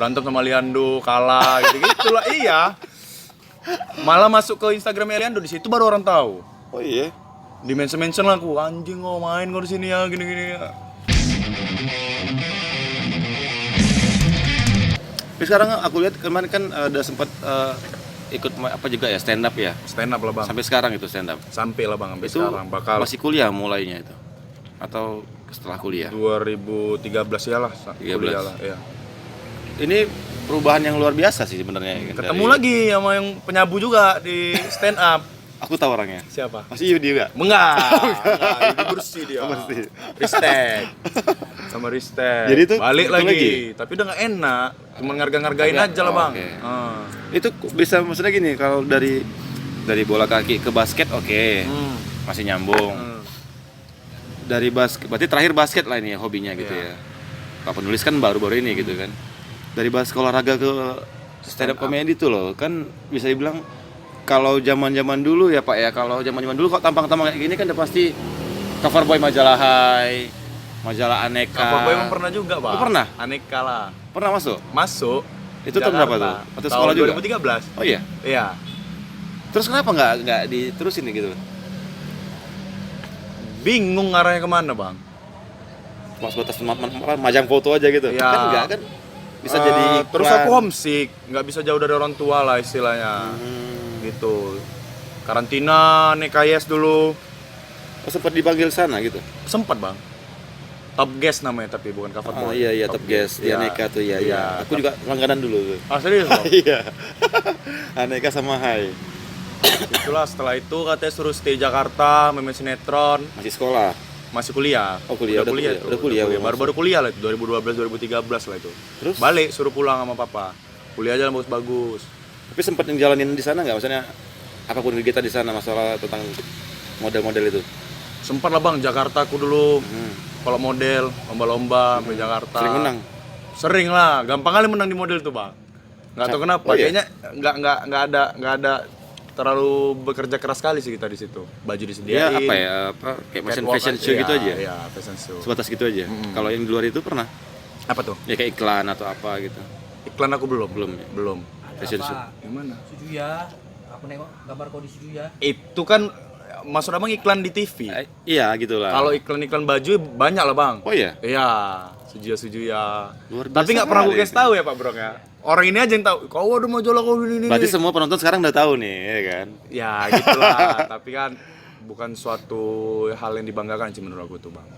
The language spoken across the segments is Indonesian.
berantem sama Liando, kalah gitu-gitu lah. Iya. Malah masuk ke Instagramnya Liando, di situ baru orang tahu. Oh iya. Di mention lah aku, anjing main di sini ya gini-gini ya. Tapi sekarang aku lihat kemarin kan ada sempat ikut apa juga ya, stand up ya. Stand up lah bang. Sampai sekarang itu stand up. Sampai lah bang, sampai Itu sekarang. Bakal masih kuliah mulainya itu. Atau setelah kuliah? 2013 ya lah. 13. Kuliah lah, ya. Ini perubahan yang luar biasa sih sebenarnya. Ketemu lagi sama yang penyabu juga di stand up. Aku tahu orangnya. Siapa? Masih Yudi juga? Enggak, itu bersih dia. Bersih. Ristek. Sama Ristek. Jadi itu balik itu lagi. lagi? Tapi udah nggak enak. Cuma ngargain aja lah, Bang. Okay. Ah. Itu bisa maksudnya gini, kalau dari bola kaki ke basket masih nyambung. Dari basket, berarti terakhir basket lah ini ya hobinya gitu ya. Kalau penulis kan baru-baru ini gitu kan. Dari basket olahraga ke stand up comedy tuh loh, kan bisa dibilang kalau zaman-zaman dulu ya Pak ya, kalau zaman-zaman dulu kok tampang-tampang kayak gini kan udah pasti cover boy majalah Hai, majalah Aneka. Cover boy emang pernah juga, Bang. Oh, pernah? Aneka lah. Pernah masuk? Masuk. Itu tahun berapa tuh? Waktu sekolah juga? 2013. Oh iya? Iya. Terus kenapa nggak diterusin gitu? Bingung arahnya kemana, Bang? Pas batas majang foto aja gitu? Ya. Kan enggak kan? Bisa jadi iklan. Terus aku homesick, nggak bisa jauh dari orang tua lah istilahnya. Gitu. Karantina NKS dulu. Oh, sempat dipanggil sana gitu? Sempet bang. Top guest namanya tapi bukan cover boy. Oh iya Top Guest di Iya. Aneka tuh ya. Iya. Aku juga langganan dulu tuh. Ah serius bang? Iya. Aneka sama Hai. Itulah setelah itu katanya suruh stay Jakarta, main sinetron, Masih sekolah. masih kuliah. Oh, kuliah. Udah kuliah. Udah kuliah. Baru-baru kuliah lah itu 2012 2013 lah itu. Terus? Balik suruh pulang sama papa. Kuliah aja bagus-bagus. Tapi sempat ngejalanin di sana nggak? Maksudnya apapun kegiatan di sana masalah tentang model-model itu? Sempat lah bang, Jakarta aku dulu. Kalau model, lomba-lomba sampai Jakarta. Sering menang? Sering lah, gampang kali menang di model tuh bang. Nggak tahu kenapa, Oh, iya? kayaknya nggak ada terlalu bekerja keras sekali sih kita di situ. Baju disediain. Ya apa ya? Kayak catwalk fashion show aja. gitu aja? Iya, fashion show. Sebatas gitu aja? Kalau yang di luar itu pernah? Apa tuh? Ya kayak iklan atau apa gitu? Iklan aku belum. Belum ya? Belum. Fashion show? Gimana? Sujuya, aku nengok gambar kau di Sujuya. Itu kan maksud abang iklan di TV. Iya gitulah. Kalau iklan-iklan baju banyak lah bang. Oh iya? Iya, Sujuya. Luar biasa Tapi nggak pernah gue kali kasih tahu ya Pak Bro ya. Orang ini aja yang tahu. Kau ada majalah kau ini. Berarti semua penonton sekarang udah tahu nih, ya kan? Ya gitulah. Tapi kan bukan suatu hal yang dibanggakan sih menurut aku tuh bang.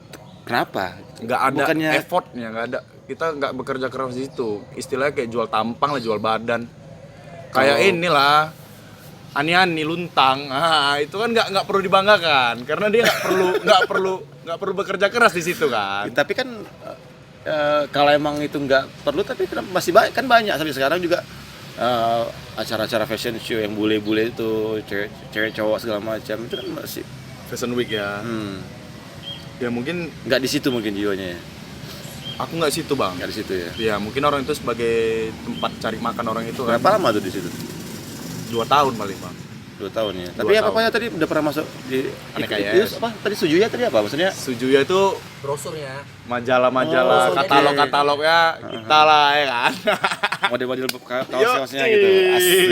Kenapa? Nggak ada Bukannya- effortnya, nggak ada. Kita nggak bekerja keras di situ. Istilahnya kayak jual tampang lah, jual badan. Kayak inilah. Ani-ani luntang, itu kan nggak perlu dibanggakan karena dia nggak perlu bekerja keras di situ kan. Tapi kan kalau emang itu nggak perlu, tapi masih banyak kan, banyak sampai sekarang juga acara-acara fashion show yang bule-bule itu, cewek cowok segala macam itu kan masih Fashion Week ya. Ya mungkin nggak di situ mungkin jiwanya ya. aku nggak situ bang. Nggak di situ ya. Ya mungkin orang itu sebagai tempat cari makan orang itu kan. Berapa lama tuh di situ? 2 tahun paling bang. 2 tahun ya. 2 Tapi tahun. apa tadi udah pernah masuk di Aneka itu YS. apa tadi Sujuya tadi apa? Maksudnya Sujuya itu Brosurnya. majalah-majalah, Oh, katalog-katalognya kita lah ya kan. model-model kaos-kaosnya Yoi. gitu. Asik.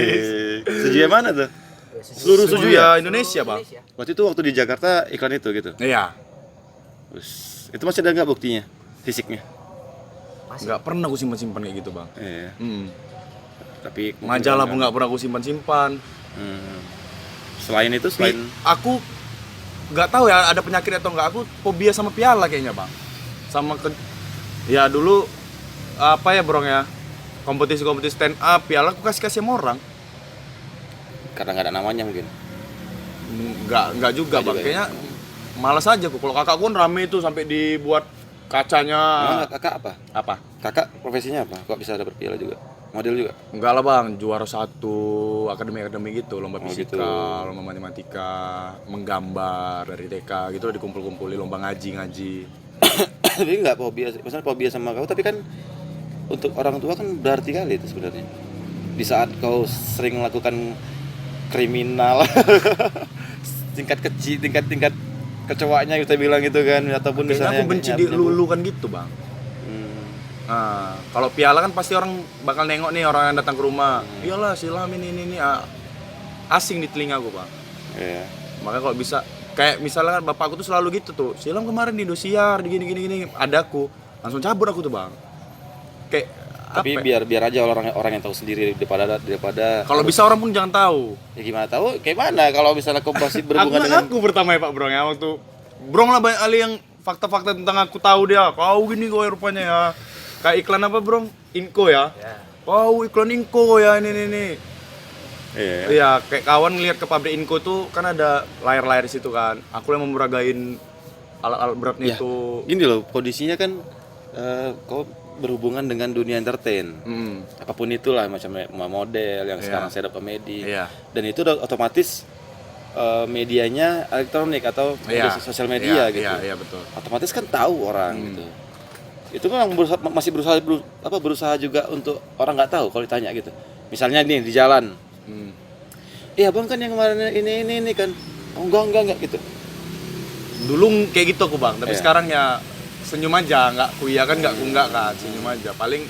Sujuya mana tuh? Seluruh Sujuya. Indonesia bang. Waktu itu waktu di Jakarta iklan itu gitu. Iya. Itu masih ada nggak buktinya? Fisiknya? Nggak pernah aku simpan kayak gitu bang. Iya. Tapi Majalah pun nggak pernah aku simpan. Selain itu, selain Aku nggak tahu ya ada penyakit atau nggak. Aku fobia sama piala kayaknya bang. Ya dulu apa ya bro ya, kompetisi stand up piala aku kasih sama orang. karena nggak ada namanya mungkin. Nggak juga bang. juga ya? Kayaknya malas aja aku. Kalau kakak pun rame itu sampai dibuat kacanya. Emang kakak apa? Apa? Kakak profesinya apa? Kok bisa dapat piala juga? Model juga? Enggak lah bang, juara 1 akademi gitu, lomba fisika, gitu. lomba matematika, menggambar dari TK gitu lah dikumpul-kumpulin, lomba ngaji. Tapi nggak fobia, maksudnya fobia sama kau, tapi kan untuk orang tua kan berarti kali itu sebenarnya. Di saat kau sering melakukan kriminal, tingkat kecoaknya kita bilang gitu kan, ataupun Kayaknya misalnya aku benci di lulu kan gitu bang. Nah, kalau piala kan pasti orang bakal nengok nih orang yang datang ke rumah. Iyalah si Ilham ini asing di telinga gue bang. Iya. Makanya kalau bisa kayak misalnya kan bapakku tuh selalu gitu tuh. Si Ilham kemarin di Indosiar, di gini. Adaku langsung cabut aku tuh bang. Kayak Tapi apa ya? biar aja orang yang tahu sendiri daripada Kalau bisa orang pun jangan tahu. ya gimana tahu kayak mana kalau misalnya kau masih berhubungan dengan Aku pertama ya Pak Brong ya waktu Brong lah banyak kali yang fakta-fakta tentang aku tahu dia. Kau gini kau rupanya ya. Kayak iklan apa Brong? Inco ya. Ya. Kau iklan Inco ya ini. Iya. Iya, kayak kawan ngeliat ke pabrik Inco tuh kan ada layar-layar di situ kan. Aku yang memberagain alat-alat beratnya Ya, itu. gini loh kondisinya kan kau berhubungan dengan dunia entertain. Hmm. Apapun itulah macam model yang sekarang stand up comedy. Iya. Dan itu udah otomatis medianya elektronik atau media sosial media gitu. Iya, betul. Otomatis kan tahu orang gitu. Itu kan masih berusaha juga untuk orang nggak tahu kalau ditanya gitu. Misalnya nih di jalan. Iya bang kan yang kemarin ini kan. Oh enggak gitu. Dulu kayak gitu aku bang, tapi Iya. sekarang ya senyum aja, nggak kuiyakan nggak ku nggak kan, senyum aja. Paling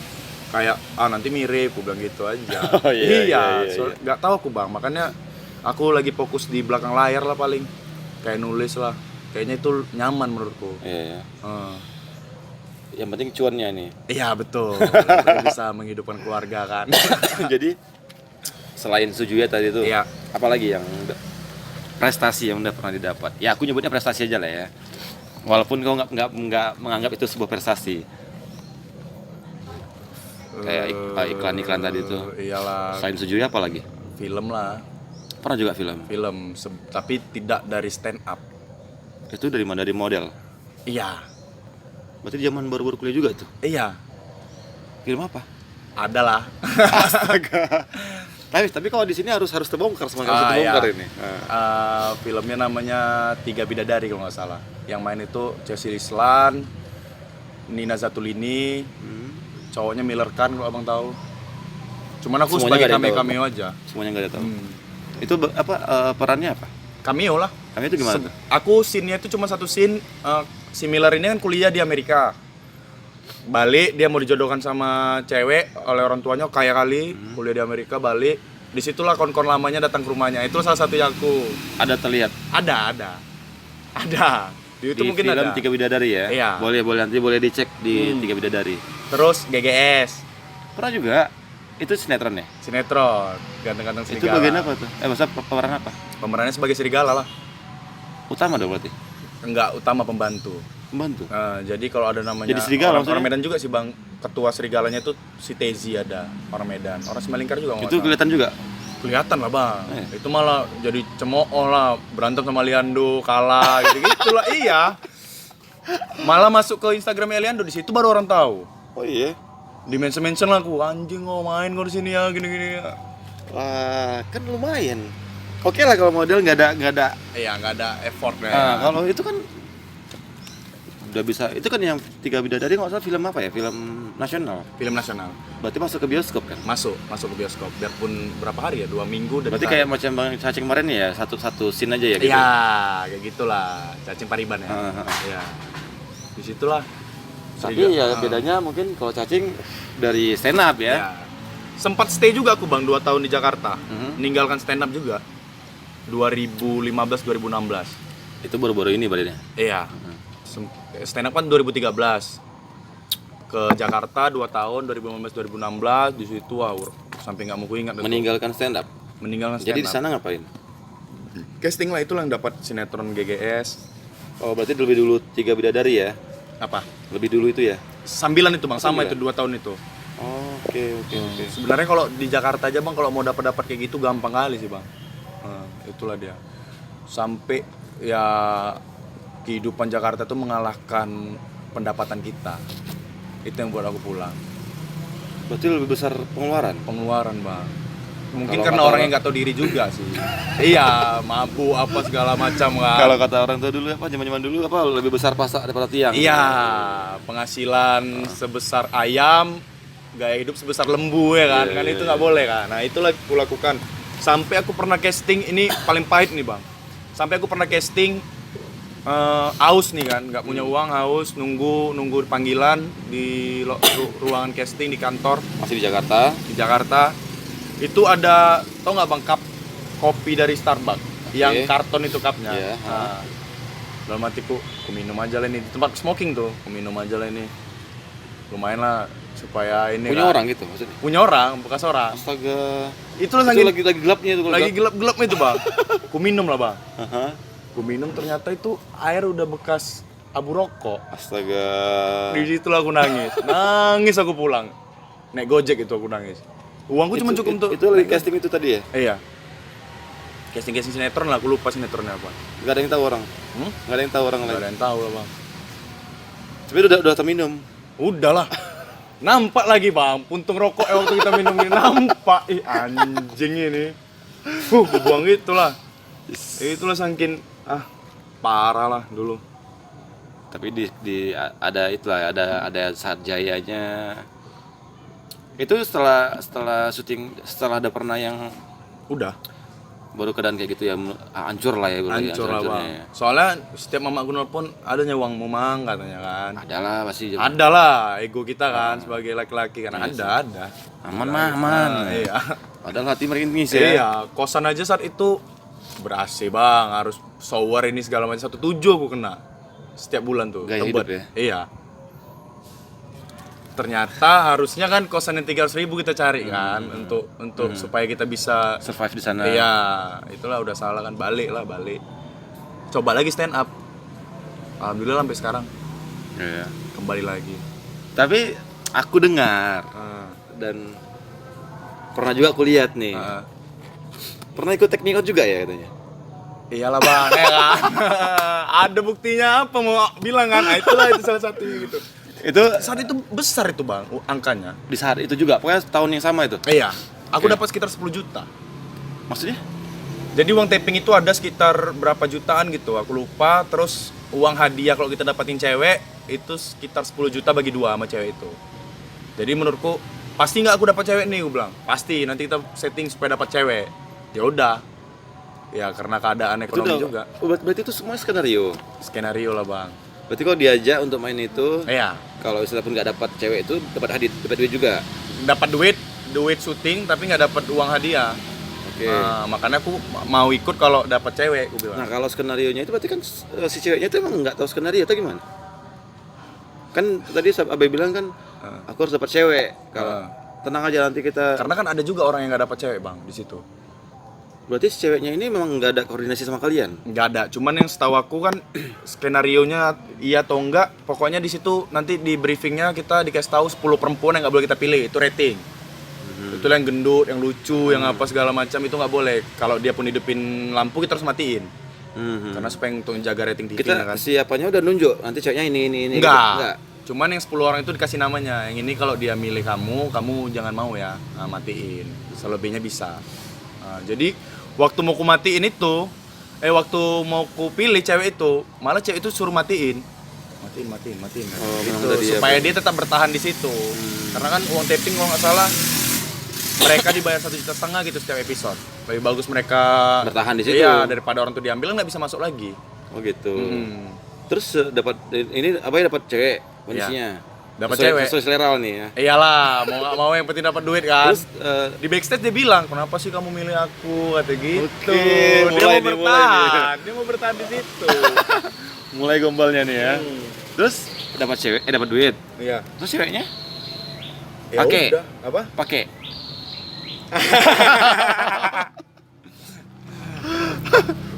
kayak nanti mirip, aku bilang gitu aja. Oh, iya. Nggak tahu aku bang, makanya aku lagi fokus di belakang layar lah paling, kayak nulis lah. Kayaknya itu nyaman menurutku. Iya. Eh. Yang penting cuannya nih. Iya betul, Kita bisa menghidupkan keluarga kan. Jadi selain Sujuya tadi itu, Iya. apalagi yang prestasi yang udah pernah didapat? Ya aku nyebutnya prestasi aja lah ya. Walaupun kau nggak menganggap itu sebuah prestasi. Kayak iklan-iklan tadi itu. Iyalah, Selain Sujuya apa lagi? film lah, Pernah juga film. tapi tidak dari stand up. Itu dari mana? Dari model. Iya, Berarti zaman baru-baru kuliah juga tuh. iya, Film apa? ada lah. Tapi kalau di sini harus terbongkar semuanya harus terbongkar iya. ini. Filmnya namanya Tiga Bidadari kalau nggak salah. Yang main itu Chelsea Islan, Nina Zatulini, cowoknya Miller Khan kalau abang tahu. Cuman aku Semuanya sebagai nggak ada yang tahu. cameo aja. Semuanya nggak ada tahu. Itu perannya apa? Cameo lah. Kami itu gimana? tuh? Aku scene-nya itu cuma satu scene. Si Miller ini kan kuliah di Amerika. Balik dia mau dijodohkan sama cewek oleh orang tuanya kaya kali, kuliah di Amerika, balik. Disitulah kon-kon lamanya datang ke rumahnya. Itu salah satu yang aku Ada terlihat ada. Di YouTube di mungkin film ada. Tiga Bidadari ya. Iya. Boleh nanti boleh dicek di Tiga Bidadari. Terus GGS, Pernah juga. Itu sinetron ya? sinetron, ganteng-ganteng Itu serigala. bagian apa tuh? Maksudnya pemeran apa? Pemerannya sebagai serigala lah. Utama dong berarti. Enggak utama pembantu. Pembantu. Nah, jadi kalau ada namanya Jadi serigala orang maksudnya? Medan juga sih bang. Ketua serigalanya itu si Tezi ada orang Medan. Orang Semalingkar juga nggak Itu salah. kelihatan juga. Kelihatan lah bang. Itu malah jadi cemooh lah, berantem sama Liando, kalah gitu lah. Iya. Malah masuk ke Instagramnya Liando, di situ baru orang tahu. Oh iya. Di mention lah aku, anjing main kau di sini ya gini-gini. Wah, kan lumayan. Oke lah kalau model nggak ada. Iya nggak ada effortnya. Nah, kalau itu kan udah bisa. Itu kan yang Tiga Bidadari nggak salah film apa ya? Film nasional. Film nasional. Berarti masuk ke bioskop kan? Masuk ke bioskop. Biarpun berapa hari ya? 2 minggu. Berarti kayak macam Bang Cacing kemarin nih ya, satu scene aja ya gitu. Iya, kayak gitulah. Cacing Pariban ya. Iya. Disitulah. Tapi ya bedanya mungkin kalau Cacing dari stand up ya. Ya. Sempat stay juga aku bang 2 tahun di Jakarta. Meninggalkan stand up juga. 2015-2016. Itu baru-baru ini berarti. Iya. Stand up kan 2013. Ke Jakarta 2 tahun 2015-2016 di situ sampai nggak mau ingat. Meninggalkan stand up. Meninggalkan stand Jadi up. di sana ngapain? Casting lah itulah yang dapat sinetron GGS. Oh, berarti lebih dulu Tiga Bidadari ya. Apa? Lebih dulu itu ya. Sambilan itu bang, sama Sambilan? itu 2 tahun itu. Oh, oke. Sebenarnya kalau di Jakarta aja bang, kalau mau dapat kayak gitu gampang kali sih bang. Itulah dia. Sampai ya kehidupan Jakarta tuh mengalahkan pendapatan kita. Itu yang buat aku pulang. Berarti lebih besar pengeluaran. Pengeluaran bang. Mungkin Kalau karena kata orang yang nggak tahu diri juga sih. Iya, mabuk apa segala macam kan. Kalau kata orang tua dulu apa zaman dulu apa lebih besar pasak daripada tiang. Iya, penghasilan sebesar ayam, gaya hidup sebesar lembu ya kan. Kan itu nggak boleh kan. Nah, itulah aku lakukan. Sampai aku pernah casting, ini paling pahit nih, Bang. Sampai aku pernah casting Aus nih kan, nggak punya uang, haus, nunggu panggilan di ruangan casting di kantor Masih di Jakarta. di Jakarta. Itu ada, tau nggak bang, cup kopi dari Starbucks yang karton itu cupnya. Iya. Nah, dalam hatiku minum aja lah ini, di tempat smoking tuh, minum aja lah ini, lumayan lah supaya ini Punya kan. orang gitu maksudnya. Punya orang, bekas orang. Astaga. Itulah Itu saking lagi gelapnya itu kalau lagi gelap. gelap-gelapnya itu bang. Ku minum lah bang. Aha. Ku minum ternyata itu air udah bekas abu rokok. Astaga. Di situlah aku nangis. Nangis aku pulang. Naik Gojek itu aku nangis. Uangku cuma cukup untuk itu lagi casting itu tadi ya? Iya. Casting sinetron lah, aku lupa sinetronnya apa. Gak ada yang tahu orang. Hmm? Gak ada yang tahu orang Gak lain. ada yang tahu lah bang. Tapi udah terminum. Udah lah. Nampak lagi bang, puntung rokok waktu kita minum ini nampak. Ih anjing ini. Buang itulah. Itulah saking parah lah dulu. Tapi ada itulah ada sarjayanya. Itu setelah syuting, setelah ada pernah yang Udah. baru keadaan kayak gitu ya hancur lah ya Hancur lah hancur-hancurnya bang. ya. Soalnya setiap mama gue nelpon adanya uang mang katanya kan. Ada lah pasti. Ada lah ego kita kan sebagai laki-laki kan ada. Aman mah aman. Iya. Padahal hati merinding ya. Iya, kosan aja saat itu ber-AC bang, harus shower ini segala macam 1,7 aku kena setiap bulan tuh. Gaya tebet. hidup ya? Iya. Ternyata harusnya kan kosan yang 300.000 kita cari kan untuk supaya kita bisa Survive di sana. Iya, itulah udah salah kan, balik. Coba lagi stand up. Alhamdulillah sampai sekarang Iya. kembali lagi. Tapi aku dengar dan pernah juga aku lihat nih. Pernah ikut teknik out juga ya katanya. Iyalah bang, ya kan. Ada buktinya apa mau bilang kan? Nah, itulah itu salah satunya gitu. Itu Saat itu besar itu bang, angkanya. di saat itu juga, pokoknya tahun yang sama itu. Iya, aku Oke. dapat sekitar 10 juta. Maksudnya? Jadi uang taping itu ada sekitar berapa jutaan gitu, aku lupa. Terus uang hadiah kalau kita dapatin cewek itu sekitar 10 juta bagi dua sama cewek itu. Jadi menurutku pasti nggak aku dapat cewek nih, aku bilang. Pasti nanti kita setting supaya dapat cewek. Ya udah. Ya karena keadaan ekonomi juga. Berarti itu semua skenario. Skenario lah bang. Berarti kalau diajak untuk main itu, Iya. kalau istilah pun nggak dapat cewek itu dapat hadiah, dapat duit juga. Dapat duit syuting tapi nggak dapat uang hadiah. Oke. Nah, makanya aku mau ikut kalau dapat cewek, aku bilang. Nah kalau skenario nya itu berarti kan si ceweknya itu emang nggak tahu skenario atau gimana? Kan tadi Abai bilang kan aku harus dapat cewek. Kalau tenang aja nanti kita. Karena kan ada juga orang yang nggak dapat cewek bang di situ. Berarti si ceweknya ini memang nggak ada koordinasi sama kalian. Nggak ada, cuman yang setahu aku kan skenarionya iya atau enggak, pokoknya di situ nanti di briefingnya kita dikasih tahu 10 perempuan yang nggak boleh kita pilih, itu rating. Itu yang gendut, yang lucu, yang apa segala macam itu nggak boleh. Kalau dia pun hidupin lampu kita harus matiin, karena supaya untuk jaga rating TV-nya Kita kan. siapanya udah nunjuk nanti ceweknya ini. Enggak. Gitu. Enggak. Cuman yang 10 orang itu dikasih namanya. Yang ini kalau dia milih kamu jangan mau ya, nah, matiin. Selebihnya bisa. Nah, jadi waktu mau ku matiin itu, waktu mau ku pilih cewek itu, malah cewek itu suruh matiin. Matiin. Oh, Gitu, memang tadi supaya apa? dia tetap bertahan di situ. Karena kan uang taping kalau nggak salah mereka dibayar 1,5 juta gitu setiap episode. Lebih bagus mereka Bertahan di situ. Iya, daripada orang tuh diambil nggak bisa masuk lagi. Oh gitu. Hmm. Terus dapat ini apa ya dapat cewek kondisinya? Dapat Sesuai- cewek. Sesuai selera nih ya. Iyalah, mau nggak mau yang penting dapat duit kan. Terus Di backstage dia bilang, kenapa sih kamu milih aku, kata gitu. Oke, Dia mulai mau nih, bertahan, dia mau bertahan di situ. mulai gombalnya nih ya. Terus dapat cewek, dapat duit. Iya. Terus ceweknya Ya Pakai. udah, apa? pakai.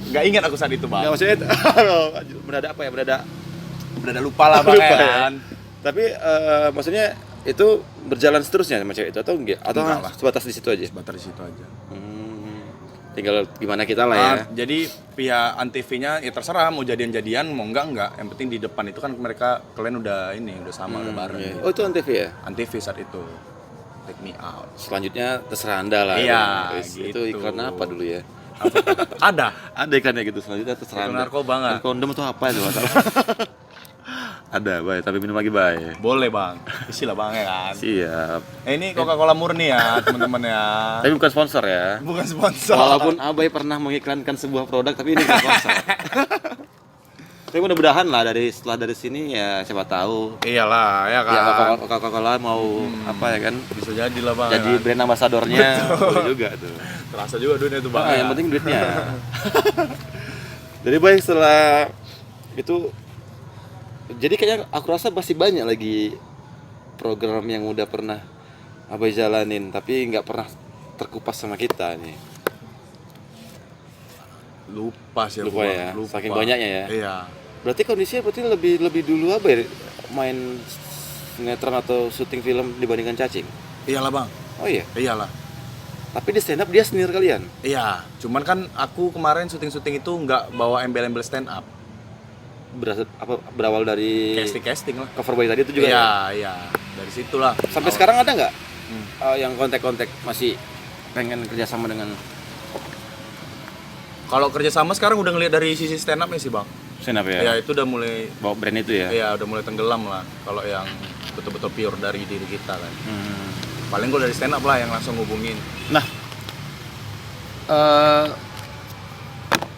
Nggak ingat aku saat itu bang. Nggak maksudnya mendadak apa ya? Udah lupa lah bang Lupa ya. kan. Tapi maksudnya itu berjalan seterusnya sama cewek itu atau enggak? Atau Enggak lah. sebatas di situ aja? Sebentar di situ aja. Tinggal gimana kita lah ya. Jadi pihak Antv-nya ya terserah mau jadian-jadian mau enggak. Yang penting di depan itu kan mereka kalian udah sama udah bareng. Iya. gitu. Oh itu Antv ya? Antv saat itu. Take me out. Selanjutnya terserah anda lah. Iya, Itu gitu. iklan apa dulu ya? Ada. Ada iklannya gitu selanjutnya terserah Iklan anda. narkoba nggak? Dan kondom itu apa itu masalah? Ada, baik. Tapi minum lagi baik. Boleh bang. Isi lah bang ya kan. Siap. Ini Coca-Cola murni ya teman-teman ya. Tapi bukan sponsor ya. Bukan sponsor. Walaupun Abai pernah mengiklankan sebuah produk, tapi ini bukan sponsor. Tapi mudah-mudahan lah setelah dari sini ya siapa tahu Iyalah, ya kan. ya Coca-Cola mau apa ya kan Bisa jadi lah bang. jadi ya kan? brand ambasadornya boleh juga tuh. Terasa juga dunia itu bang. Ah, ya. yang penting duitnya. Jadi baik setelah itu jadi kayaknya aku rasa masih banyak lagi program yang udah pernah Abai jalanin tapi nggak pernah terkupas sama kita nih. Lupa sih aku, Lupa Bang. ya, Lupa. saking banyaknya ya. Iya. Berarti kondisinya lebih dulu apa ya main sinetron atau syuting film dibandingkan cacing? Iyalah bang. Oh iya, Iyalah. tapi di stand up dia senior kalian. Iya. Cuman kan aku kemarin syuting itu nggak bawa embel-embel stand up. Berawal dari Casting lah. cover boy tadi itu juga Iya, ya? iya. Dari situlah. Sampai sekarang ada nggak yang kontak-kontak masih pengen kerjasama dengan Kalau kerjasama sekarang udah ngeliat dari sisi stand up nih sih bang. stand up Ya ya? itu udah mulai. Bawa brand itu ya? Iya udah mulai tenggelam lah. Kalau yang betul-betul pure dari diri kita kan. Hmm. Paling kalau dari stand up lah yang langsung hubungin. Nah,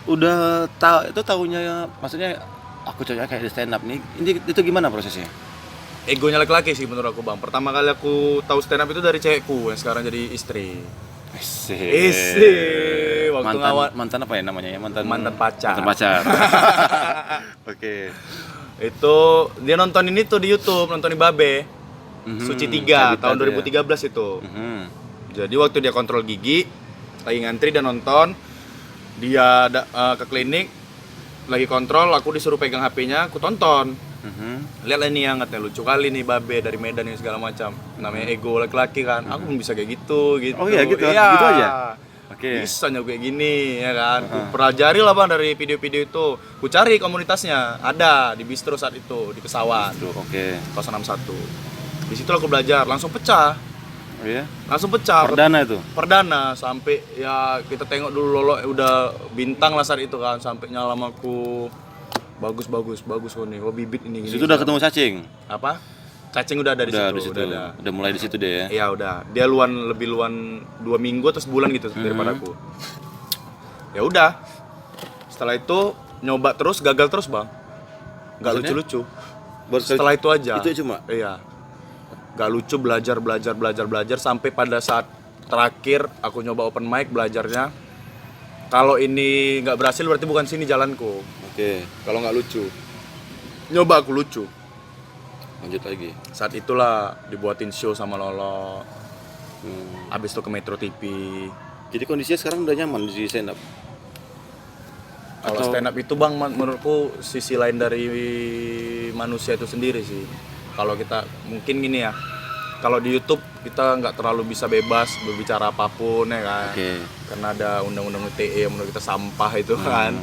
udah tahu itu tahunya maksudnya aku cocoknya kayak di stand up nih. Ini itu gimana prosesnya? Egonya laki-laki sih menurut aku bang. Pertama kali aku tahu stand up itu dari cewekku yang sekarang jadi istri. Istri. Waktu Mantan apa ya namanya ya? Mantan pacar. Mantan pacar. Oke. Itu dia nonton ini tuh di YouTube, nontonin Babe. Mhm, Suci 3 Cabita tahun tuh ya. 2013 itu. Mhm. Jadi waktu dia kontrol gigi, lagi ngantri dan nonton, dia ke klinik, lagi kontrol, aku disuruh pegang HP-nya, aku tonton. Mhm. Lihat lah ini yang katanya lucu kali nih Babe dari Medan ini segala macam. Namanya ego laki-laki kan. Aku belum bisa kayak gitu. Oh iya gitu. Iya. Gitu aja. Oke. Bisa nyoba kayak gini ya kan. Ku pelajari lah bang dari video-video itu. Ku cari komunitasnya. Ada di bistro saat itu di pesawat Tuh, oke. 061. Di situ aku belajar langsung pecah. Oh iya. Langsung pecah. Perdana itu. Perdana sampai ya kita tengok dulu Lolo udah bintang lah saat itu kan sampai nyalam aku bagus kok nih. Oh bibit ini Di gini. situ udah ketemu cacing. Apa? Cacing udah ada di Udah situ. di situ. Udah ada. Udah mulai di situ deh ya. Iya udah, dia lebih luan 2 minggu atau sebulan gitu daripada aku. Ya udah, setelah itu nyoba terus gagal terus bang, nggak Maksudnya? lucu-lucu. Baru sekali- Setelah itu aja. Itu cuma. Iya, nggak lucu belajar sampai pada saat terakhir aku nyoba open mic belajarnya. Kalau ini nggak berhasil berarti bukan sini jalanku. Oke. Kalau nggak lucu, nyoba aku lucu. Lanjut lagi. Saat itulah dibuatin show sama Lolo. Hmm. Abis itu ke Metro TV. Jadi kondisinya sekarang udah nyaman di stand up. Kalau Atau- stand up itu bang, menurutku sisi lain dari manusia itu sendiri sih. Kalau kita mungkin gini ya, kalau di YouTube kita nggak terlalu bisa bebas berbicara apapun ya kan. Oke. Karena ada undang-undang ITE yang menurut kita sampah itu kan.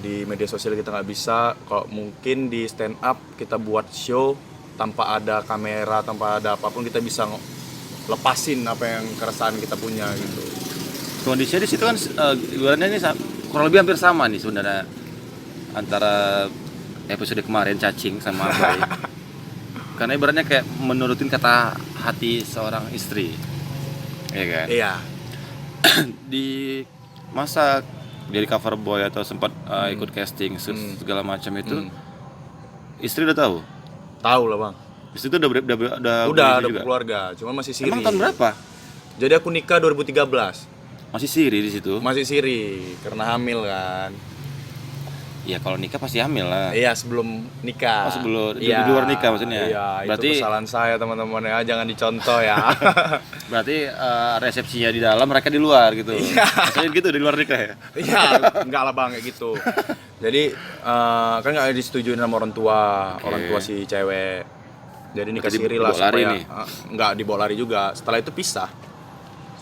Di media sosial kita nggak bisa. Kalau mungkin di stand up kita buat show tanpa ada kamera, tanpa ada apapun kita bisa lepasin apa yang keresahan kita punya gitu. Kondisinya di situ kan ibaratnya ini kurang lebih hampir sama nih sebenarnya antara episode kemarin cacing sama Abai. Karena ibaratnya kayak menurutin kata hati seorang istri. Iya kan? Iya. Di masa jadi cover boy atau sempat ikut casting segala macam itu istri udah tahu. Tahu lah bang. Di situ udah Udah beristri ada juga? keluarga, cuma masih siri. Emang tahun berapa? Jadi aku nikah 2013. Masih siri di situ. Masih siri karena hamil kan. Ya kalau nikah pasti hamil lah. Iya, sebelum nikah. Oh, sebelum di luar nikah maksudnya? Iya, Berarti- itu kesalahan saya teman-teman ya, jangan dicontoh ya. Berarti resepsinya di dalam, mereka di luar gitu. Maksudnya gitu di luar nikah ya? Iya, enggak lah bang kayak gitu. Jadi kan nggak disetujuin sama orang tua si cewek. Jadi nikah Berarti siri lah dibawa lari supaya nih? nggak dibawa lari juga. Setelah itu pisah.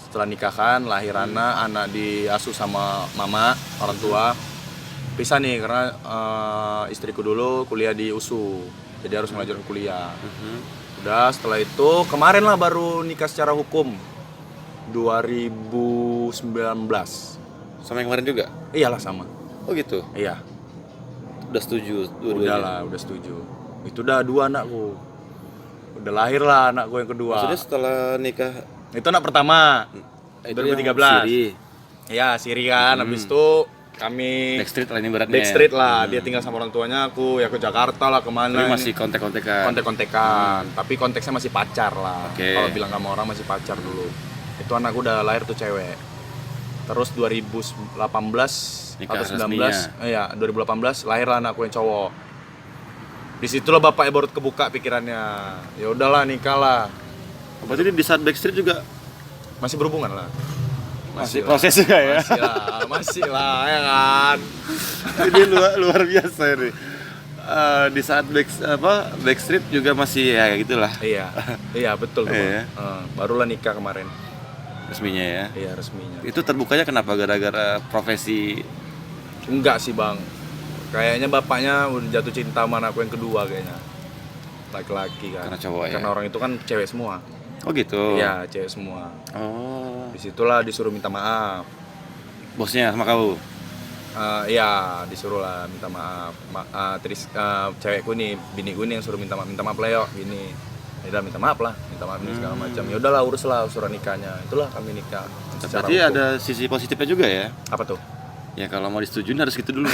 Setelah nikahan, lahir anak diasuh sama mama orang tua. Pisah nih karena istriku dulu kuliah di USU, jadi harus melanjutkan kuliah. Udah setelah itu kemarin lah baru nikah secara hukum 2019. Sama yang kemarin juga? Iyalah sama. Oh gitu? Iya. Udah setuju Udah dua-duanya? lah, udah setuju. Itu udah 2 anakku. Udah lahir lah anakku yang kedua. Maksudnya setelah nikah Itu anak pertama. itu yang 2013. siri? Iya, siri kan. Habis itu kami Backstreet lah ini beratnya. Backstreet lah, dia tinggal sama orang tuanya, aku ya ke Jakarta lah kemana. Tapi ini. masih kontek-kontekan. Kontek-kontekan, tapi konteksnya masih pacar lah. Oke. Kalau bilang sama orang masih pacar dulu. Itu anakku udah lahir tuh cewek. Terus 2018 Nikah atau 19, resminya. iya 2018 lahirlah anakku yang cowok. Disitulah bapaknya baru kebuka pikirannya. Ya udahlah nikah lah. Berarti di saat Backstreet juga Masih berhubungan lah. masih lah. proses juga ya. Masih lah ya kan. Ini luar biasa ini. Di saat Backstreet juga masih ya gitulah Iya betul tuh. Iya. Bang. Barulah nikah kemarin. resminya ya. Iya resminya. Itu terbukanya kenapa? Gara-gara profesi. Enggak sih bang. Kayaknya bapaknya udah jatuh cinta sama anakku yang kedua kayaknya. Laki-laki kan. Karena cowok ya? Karena orang itu kan cewek semua. Oh gitu. Iya cewek semua. Oh. Disitulah disuruh minta maaf. Bosnya sama kamu. Iya disuruh lah minta maaf. Cewekku nih, biniku nih yang suruh minta maaf lah yuk gini. Ya udah minta maaf ini segala macam. Ya udahlah uruslah usuran nikahnya. Itulah kami nikah. Secara Berarti hukum. ada sisi positifnya juga ya. Apa tuh? Ya kalau mau disetujuin harus gitu dulu.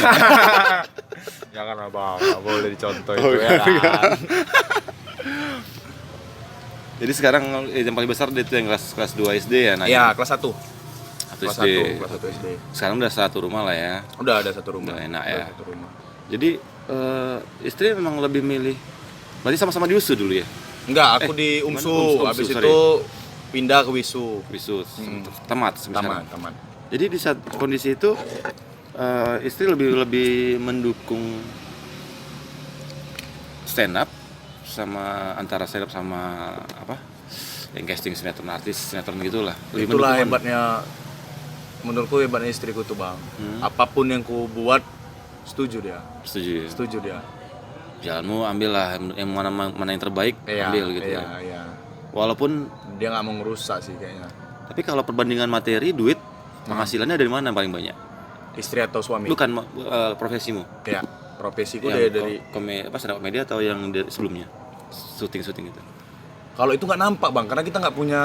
Jangan abang, nggak boleh dicontoh Oh, itu ya kan. Jadi sekarang yang paling besar itu yang kelas 2 SD ya. Iya kelas 1. Satu Kelas SD. 1, kelas 1 SD. Sekarang udah satu rumah lah ya. Udah ada satu rumah. Udah enak Udah ya. Satu rumah. Jadi istri memang lebih milih. Berarti sama-sama di USU dulu ya. Enggak, aku di gimana? UMSU. UMSU, Habis sorry. itu pindah ke WISU. USU tamat sekarang. Taman. Jadi di saat kondisi itu istri lebih mendukung stand up sama antara stand up sama apa? Yang casting sinetron artis, sinetron gitulah. Lebih Itulah mendukung hebatnya, menurutku hebatnya istriku tuh bang. Apapun yang ku buat, setuju dia. Setuju ya? Setuju dia. Jalanmu ambillah yang mana yang terbaik ambil gitu ya. Iya. Walaupun Dia nggak mau ngerusak sih kayaknya. tapi kalau perbandingan materi, duit, penghasilannya dari mana paling banyak? Istri atau suami? Bukan profesimu. Ya, profesiku Yang dari stand up media atau yang sebelumnya? Syuting itu. kalau itu nggak nampak bang, karena kita nggak punya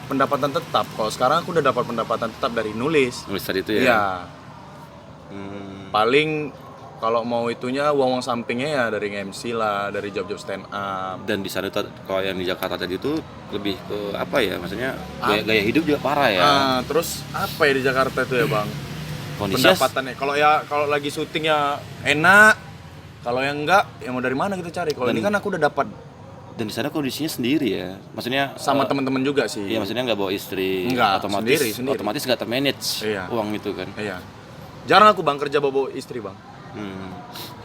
pendapatan tetap. Kalau sekarang aku udah dapat pendapatan tetap dari nulis. Nulis tadi itu ya. Iya. Hmm. Paling kalau mau itunya uang sampingnya ya dari MC lah, dari job-job stand up. Dan di sana tuh kalau yang di Jakarta tadi itu lebih ke apa ya? Maksudnya gaya hidup juga parah ya. Terus apa ya di Jakarta itu ya bang? Kondisinya Pendapatannya. Kalau lagi syuting ya enak. Kalau yang enggak, ya mau dari mana kita cari? Kalau ini kan aku udah dapat dan di sana kondisinya sendiri ya. Maksudnya sama teman-teman juga sih. iya, maksudnya nggak bawa istri. Nggak, otomatis sendiri. otomatis nggak termanage Iya. uang itu kan. Iya. Jarang aku bang kerja bawa istri bang.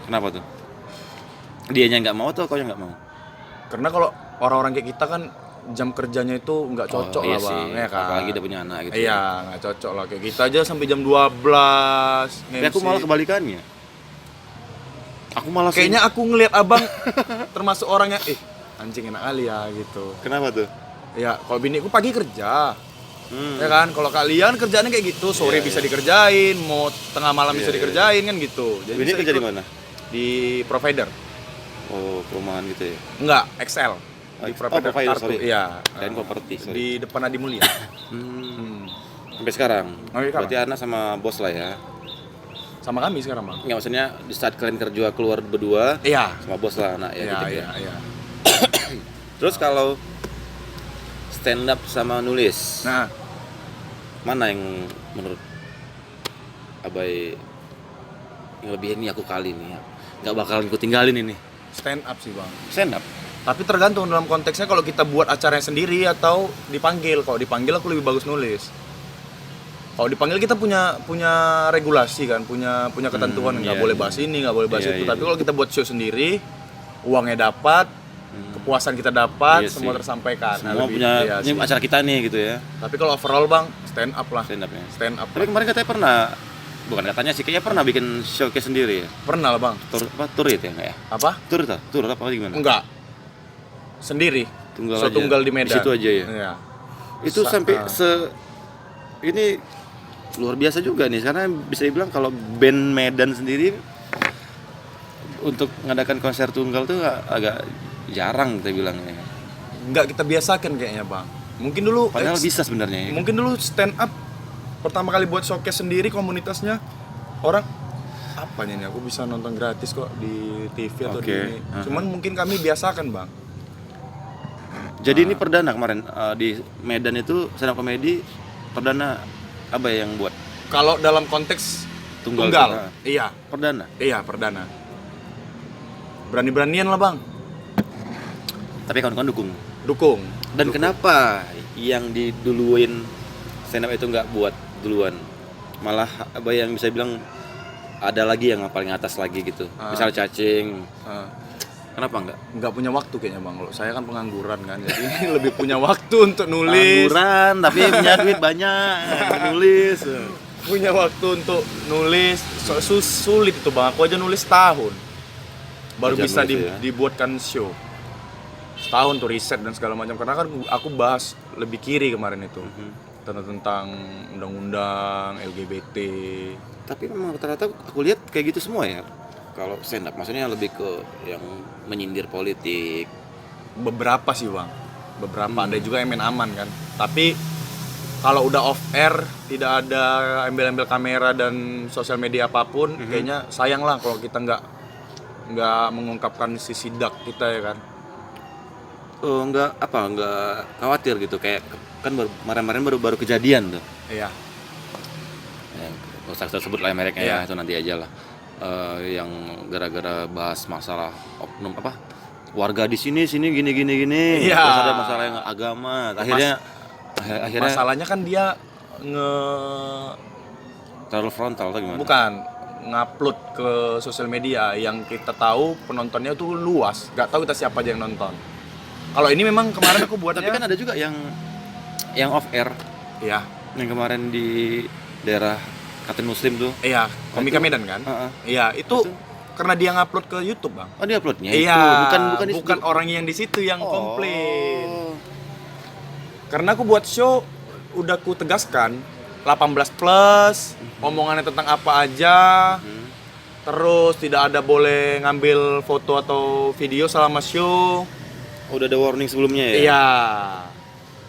Kenapa tuh? Dianya nggak mau atau kau yang nggak mau? Karena kalau orang-orang kayak kita kan jam kerjanya itu nggak cocok iya lah bang, sih. ya kan? Apalagi udah punya anak gitu. Iya, nggak cocok lah kayak kita aja sampai jam 12 Tapi aku malah kebalikannya. Aku malah kayaknya aku ngelihat abang termasuk orang yang anjing enak kali ya gitu. Kenapa tuh? Ya kalau biniku pagi kerja, ya kan. Kalau kalian kerjaannya kayak gitu, sore bisa dikerjain, mau tengah malam bisa dikerjain kan gitu. Jadi Ini bisa kerja di ikut mana? di provider. Oh, perumahan gitu ya. Enggak, XL. Di provider, kartu. sorry. Iya. Dan properti, sorry. Di depan Adi Mulia. Sampai sekarang. Sampai sekarang. Berarti Ana sama bos lah ya. Sama kami sekarang, Bang. Nggak, maksudnya di saat kalian kerja keluar berdua Iya. sama bos lah anak ya Iya, gitu iya, ya. iya. Terus kalau stand up sama nulis, Nah, mana yang menurut Abai yang lebih ini aku kali nih ya? Nggak bakalan ku tinggalin ini. stand up sih, Bang. Stand up. Tapi tergantung dalam konteksnya kalau kita buat acaranya sendiri atau dipanggil. Kalau dipanggil aku lebih bagus nulis. Kalau dipanggil kita punya regulasi kan, punya ketentuan, nggak iya, boleh iya. bahas ini, nggak boleh bahas Iya, itu. iya. Tapi kalau kita buat show sendiri, uangnya dapat, kepuasan kita dapat, Iya semua sih. tersampaikan. Semua lebih- punya iya ini sih. acara kita nih gitu ya. Tapi kalau overall bang, stand up lah. Stand up ya. Stand up. Tapi kemarin katanya pernah, bukan katanya sih, kayaknya pernah bikin showcase sendiri ya. Pernah lah bang. Tur itu ya nggak ya? Apa? Tur apa gimana? Enggak. Sendiri. Tunggal So, aja. tunggal di Medan. Di situ aja ya. Iya. Itu sampai ah. ini luar biasa juga nih, karena bisa dibilang kalau band Medan sendiri untuk mengadakan konser tunggal tuh agak jarang kita bilangnya. Enggak kita biasakan kayaknya bang. Mungkin dulu Padahal bisa sebenarnya ya. mungkin dulu stand up pertama kali buat showcase sendiri komunitasnya, orang apanya nih, aku bisa nonton gratis kok di TV atau di Oke. ini. Cuman mungkin kami biasakan bang. Jadi ini perdana kemarin di Medan itu stand up comedy perdana apa ya yang buat Kalau dalam konteks Tunggal. iya, perdana? iya perdana. Berani-beranian lah bang, Tapi kawan-kawan dukung. Dan kenapa yang diduluin stand up itu nggak buat duluan? Malah apa yang bisa bilang ada lagi yang paling atas lagi gitu. Misal cacing. Ah. Kenapa nggak? Nggak punya waktu kayaknya bang. Kalau saya kan pengangguran kan, jadi lebih punya waktu untuk nulis. Pengangguran tapi punya duit banyak nulis. Punya waktu untuk nulis. Sulit itu bang. Aku aja nulis tahun baru Aja bisa nulis ya. dibuatkan show. Setahun tuh riset dan segala macam. Karena kan aku bahas lebih kiri kemarin itu tentang undang-undang LGBT. Tapi memang rata-rata aku lihat kayak gitu semua ya. Kalau stand up maksudnya lebih ke yang menyindir politik. Beberapa sih bang, beberapa ada juga yang main aman kan. Tapi kalau udah off air, tidak ada embel-embel kamera dan sosial media apapun, kayaknya sayang lah kalau kita nggak mengungkapkan sisi dark kita ya kan. Nggak khawatir gitu kayak kan kemarin-kemarin baru kejadian tuh. Iya. Ya, nggak usah kita sebut lah mereknya Iya. ya, itu nanti aja lah. Yang gara-gara bahas masalah oknum apa warga di sini gini Iya. terus ada masalah yang agama akhirnya Masalahnya kan dia terlalu frontal atau gimana? bukan ngupload ke sosial media yang kita tahu penontonnya tuh luas, nggak tahu kita siapa aja yang nonton. Kalau ini memang kemarin aku buatnya. Tapi kan ada juga yang off air Iya, yang kemarin di daerah Katen Muslim tuh. iya, Komika Medan kan? Heeh. Iya, itu karena dia ngupload ke YouTube bang. Oh dia uploadnya Iya, itu bukan orang yang di situ yang komplain. Oh. Karena aku buat show udah ku tegaskan 18 plus, omongannya tentang apa aja, terus tidak ada boleh ngambil foto atau video selama show. Udah ada warning sebelumnya ya? Iya,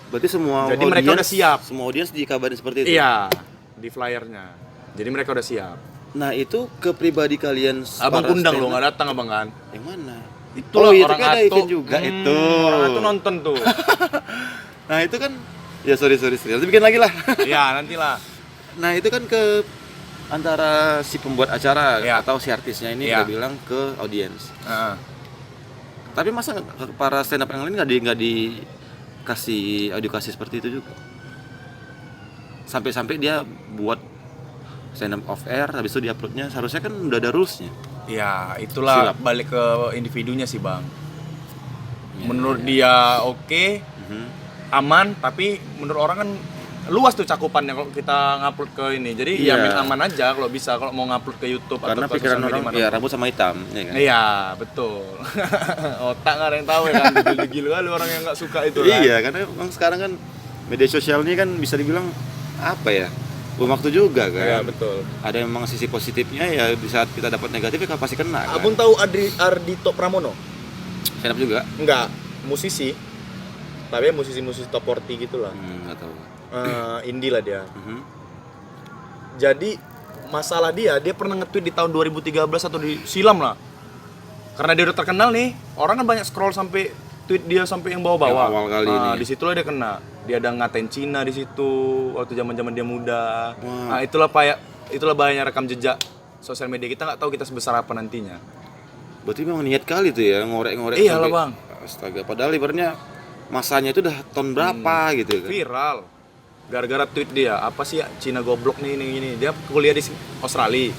Berarti semua Jadi mereka udah siap. Semua audiens dikabarin seperti itu? iya di flyernya. Jadi mereka udah siap. Nah itu ke pribadi kalian Abang para undang lo stand-up. nggak datang abang kan? Yang mana? Itu Oh, iya, orang tapi ada Ato. event juga itu. Orang Ato nonton tuh. Nah itu kan ya sorry nanti bikin lagi lah. Ya nantilah. Nah itu kan ke antara si pembuat acara Ya. atau si artisnya ini Ya. kita bilang ke audiens. Heeh. Tapi masa para stand up yang lain nggak dikasih edukasi seperti itu juga? Sampai dia buat stand up off air, habis itu diuploadnya seharusnya kan udah ada rulesnya. Ya itulah Silap. balik ke individunya sih bang. Ya, Menurut dia oke, Mhm. aman, tapi menurut orang kan luas tuh cakupannya kalau kita ngupload ke ini. Jadi Iya. ya main aman aja kalau bisa, kalau mau ngupload ke YouTube Karena atau ke pikiran sosial media orang mana. ya rambut sama hitam, ya kan? Iya betul. Otak nggak ada yang tahu ya kan. Degil kali orang yang nggak suka itu kan. Iya, karena emang sekarang kan media sosial ini kan bisa dibilang apa ya? Bom waktu juga kan. Iya betul. Ada memang sisi positifnya ya di saat kita dapat negatifnya kan pasti kena kan. Abang tahu Ardito Pramono? Stand up juga? Enggak, musisi. Tapi musisi-musisi top 40 gitu lah. Nggak tahu. Indie lah dia. Mhm. Jadi masalah dia pernah nge-tweet di tahun 2013 atau di silam lah. Karena dia udah terkenal nih, orang kan banyak scroll sampai tweet dia sampai yang bawah-bawah. Yang awal kali ini. Di situlah dia kena. Dia ada ngatain Cina di situ waktu zaman-zaman dia muda. Wah. Nah, itulah bahayanya rekam jejak sosial media. Kita nggak tahu kita sebesar apa nantinya. Berarti memang niat kali tuh ya ngorek-ngorek Iya lah, sampai- Bang. Astaga, padahal ibaratnya masanya itu udah tahun berapa gitu kan. Viral. Gara-gara tweet dia, apa sih Cina goblok nih ini. Dia kuliah di Australia.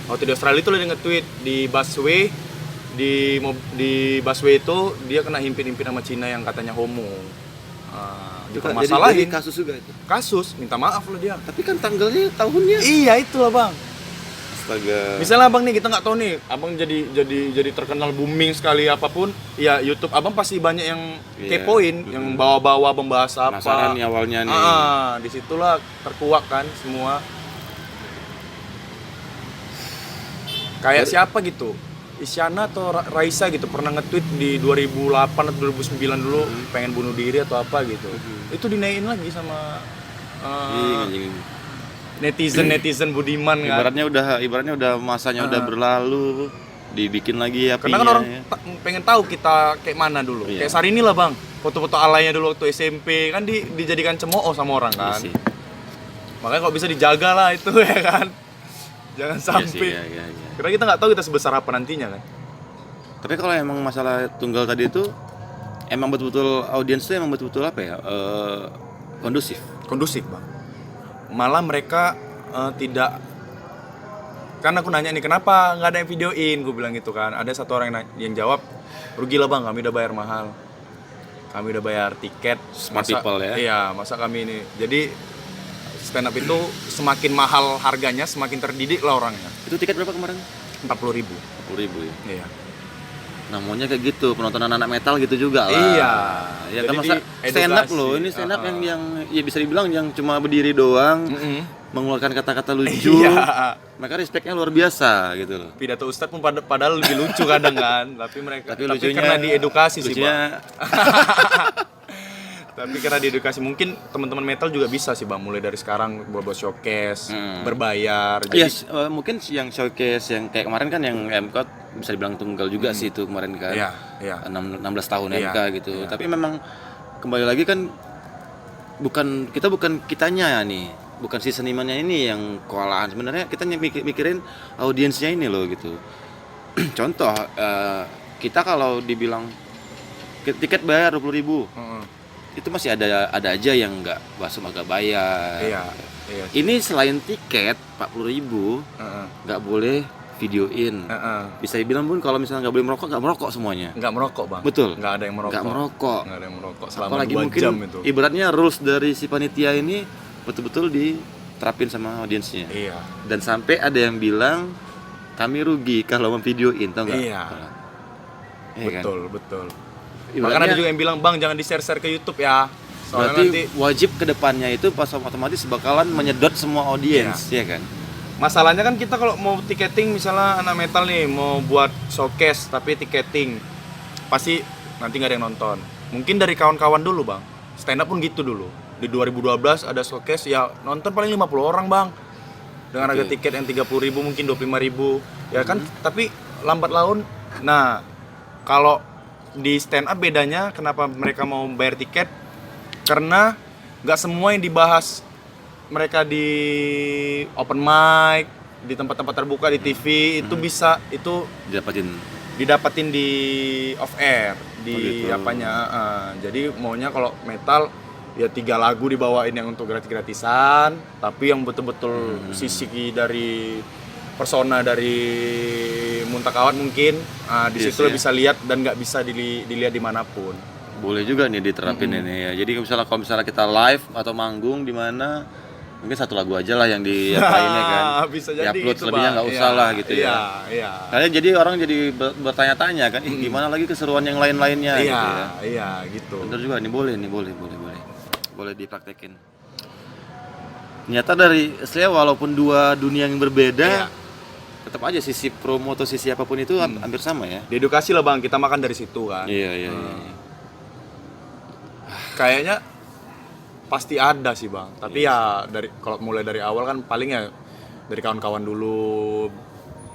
Waktu di Australia itu dia nge-tweet di busway di busway itu dia kena himpit-himpit sama Cina yang katanya homo. Itu kan Dipermasalahin. jadi kasus juga itu. Kasus, minta maaf loh dia. Tapi kan tanggalnya tahunnya. Iya itulah bang. Astaga. Misalnya abang nih kita nggak tahu nih, abang jadi terkenal booming sekali apapun, ya YouTube abang pasti banyak yang Iya. kepoin, yang bawa-bawa membahas apa. Penasaran nih awalnya nih. Disitulah terkuak kan semua. Kayak siapa gitu? Isyana atau Raisa gitu pernah nge-tweet di 2008 atau 2009 dulu pengen bunuh diri atau apa gitu. Itu dinaikin lagi sama Anjing. netizen budiman kan. Ibaratnya udah masanya udah berlalu, dibikin lagi ya. Karena kan orang pengen tahu kita kayak mana dulu. Iya. Kayak Sari ini lah bang, foto-foto alaynya dulu waktu SMP kan dijadikan cemooh sama orang kan. Iya sih. Makanya kalau bisa dijaga lah itu ya kan. Jangan sampai. Iya. Karena kita nggak tahu kita sebesar apa nantinya kan. Tapi kalau emang masalah tunggal tadi itu emang betul-betul audiens tuh emang betul-betul apa ya? Kondusif. Kondusif bang. Malah mereka tidak. Kan aku nanya nih kenapa nggak ada yang videoin, gue bilang gitu kan. Ada satu orang yang jawab, rugilah bang, kami udah bayar mahal, kami udah bayar tiket. Smart people ya. Iya, masa kami ini. Jadi stand up itu semakin mahal harganya, semakin terdidik lah orangnya. Itu tiket berapa kemarin? 40.000. 40.000 ya. Iya. Nah, maunya kayak gitu, penonton anak metal gitu juga lah. Iya. Ya Jadi kan masa stand up edukasi. loh, ini stand up yang ya bisa dibilang yang cuma berdiri doang, mengeluarkan kata-kata lucu. Iya. Mereka respect-nya luar biasa gitu loh. Pidato Ustadz pun padahal lebih lucu kadang kan, tapi lucunya, karena diedukasi sih lucunya, bang. Tapi karena diedukasi mungkin teman-teman metal juga bisa sih bang, mulai dari sekarang buat showcase, berbayar. Iya, Jadi mungkin yang showcase yang kayak kemarin kan yang MCOT bisa dibilang tunggal juga sih itu kemarin kan. Iya. 16 tahun Iya, MK gitu. iya. Tapi memang kembali lagi kan bukan kitanya nih, bukan si senimannya ini yang kewalahan. Sebenarnya kita mikirin audiensnya ini loh gitu. Contoh kita kalau dibilang tiket bayar 20.000, itu masih ada aja yang nggak bayar. Iya. Ini selain tiket 40.000 nggak boleh videoin. Bisa dibilang pun kalau misalnya nggak boleh nggak merokok semuanya. Nggak merokok bang. Betul. Nggak ada yang merokok. Nggak ada yang merokok selama Apalagi 2 mungkin jam itu. ibaratnya rules dari si panitia ini betul-betul diterapin sama audiensnya. Iya. Dan sampai ada yang bilang kami rugi kalau memvideoin, tau nggak? Iya. Iya kan? Betul. Bahkan Ibaratnya- ada juga yang bilang bang jangan di-share ke YouTube ya. Soalnya Berarti nanti wajib kedepannya itu pas otomatis bakalan menyedot semua audiens, ya kan? masalahnya kan kita kalau mau tiketing misalnya anak metal nih mau buat showcase tapi tiketing pasti nanti nggak ada yang nonton. Mungkin dari kawan-kawan dulu bang, stand up pun gitu dulu. Di 2012 ada showcase ya nonton paling 50 orang bang. Dengan harga tiket yang 30.000 mungkin 25.000 ya kan. Tapi lambat laun. Nah kalau di stand up bedanya kenapa mereka mau bayar tiket? Karena nggak semua yang dibahas mereka di open mic, di tempat-tempat terbuka di TV itu bisa itu didapatin di off air di apanya. Jadi maunya kalau metal ya 3 lagu dibawain yang untuk gratisan, tapi yang betul-betul sisi dari persona dari Muntakawat mungkin di situ lo bisa lihat dan nggak bisa dilihat dimanapun. Boleh juga nih diterapin ini ya. Jadi kalau misalnya kita live atau manggung di mana mungkin 1 lagu aja lah yang diapain ya kan. Bisa jadi upload gitu, selebihnya nggak usah lah gitu ya. Iya. Kalian jadi orang jadi bertanya-tanya kan, gimana lagi keseruan yang lain-lainnya gitu ya. Iya, gitu. Bener juga nih, boleh dipraktekin. Ternyata dari istilahnya walaupun 2 dunia yang berbeda, tetap aja sisi promo atau sisi apapun itu hampir sama ya. Diedukasi lah bang, kita makan dari situ kan. Iya. Kayaknya pasti ada sih bang, tapi ya kalau mulai dari awal kan paling ya dari kawan-kawan dulu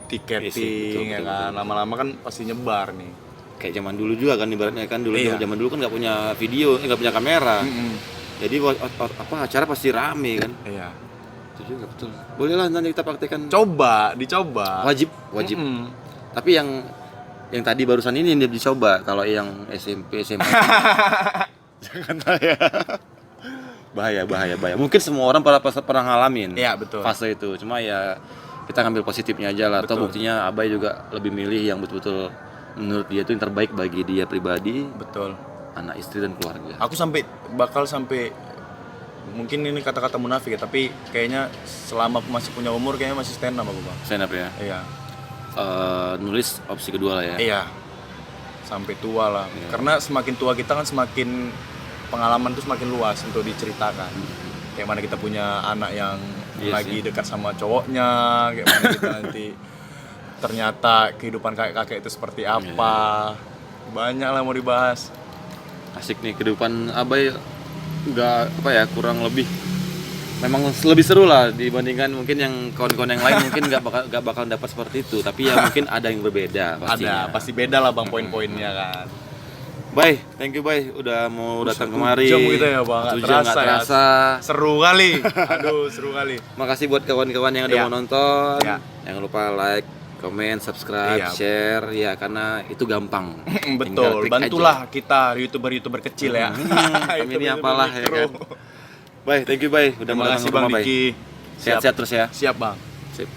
tiketing betul, kan, lama-lama kan pasti nyebar nih. Kayak zaman dulu juga kan ibaratnya kan dulu Iya. zaman dulu kan nggak punya video, nggak punya kamera. Jadi acara pasti rame kan. Iya. Itu juga betul. Boleh lah nanti kita praktekkan. Dicoba. Wajib. Tapi yang tadi barusan ini dia dicoba. Kalau yang SMP SMA jangan ya. Bahaya. Mungkin semua orang pernah ngalamin. Iya, betul. Fase itu. Cuma ya kita ngambil positifnya aja lah. Atau buktinya Abai juga lebih milih yang betul-betul menurut dia itu yang terbaik bagi dia pribadi. Betul. Anak, istri dan keluarga. Aku bakal sampai mungkin ini kata-kata munafik ya, tapi kayaknya selama masih punya umur kayaknya masih stand up aku bang. Stand up ya. Iya. Nulis opsi kedua lah ya. Iya. Sampai tua lah. Karena semakin tua kita kan semakin pengalaman tuh semakin luas untuk diceritakan. Kayak mana kita punya anak yang lagi dekat sama cowoknya, kayak mana kita nanti ternyata kehidupan kakek-kakek itu seperti apa. Banyak lah mau dibahas. Asik nih kehidupan Abai, nggak kurang lebih memang lebih seru lah dibandingkan mungkin yang kawan-kawan yang lain mungkin nggak bakal dapat seperti itu, tapi ya mungkin ada yang berbeda pastinya. Ada, pasti beda lah bang poin-poinnya kan. Bye, thank you Bye udah mau datang kemari. Jam gitu ya bang, 1 jam nggak terasa. Seru kali, aduh seru kali. Makasih buat kawan-kawan yang udah Iya. mau nonton. Iya. Jangan lupa like, komen, subscribe, Iya. share ya karena itu gampang. Tinggal Betul, klik bantulah kita youtuber-youtuber kecil ya. Kami ini apalah ya kan. Bye, thank you Bye udah Terima mau kasih datang ke bang rumah Bye. Diki. Sehat-sehat terus ya. Siap bang. Sip.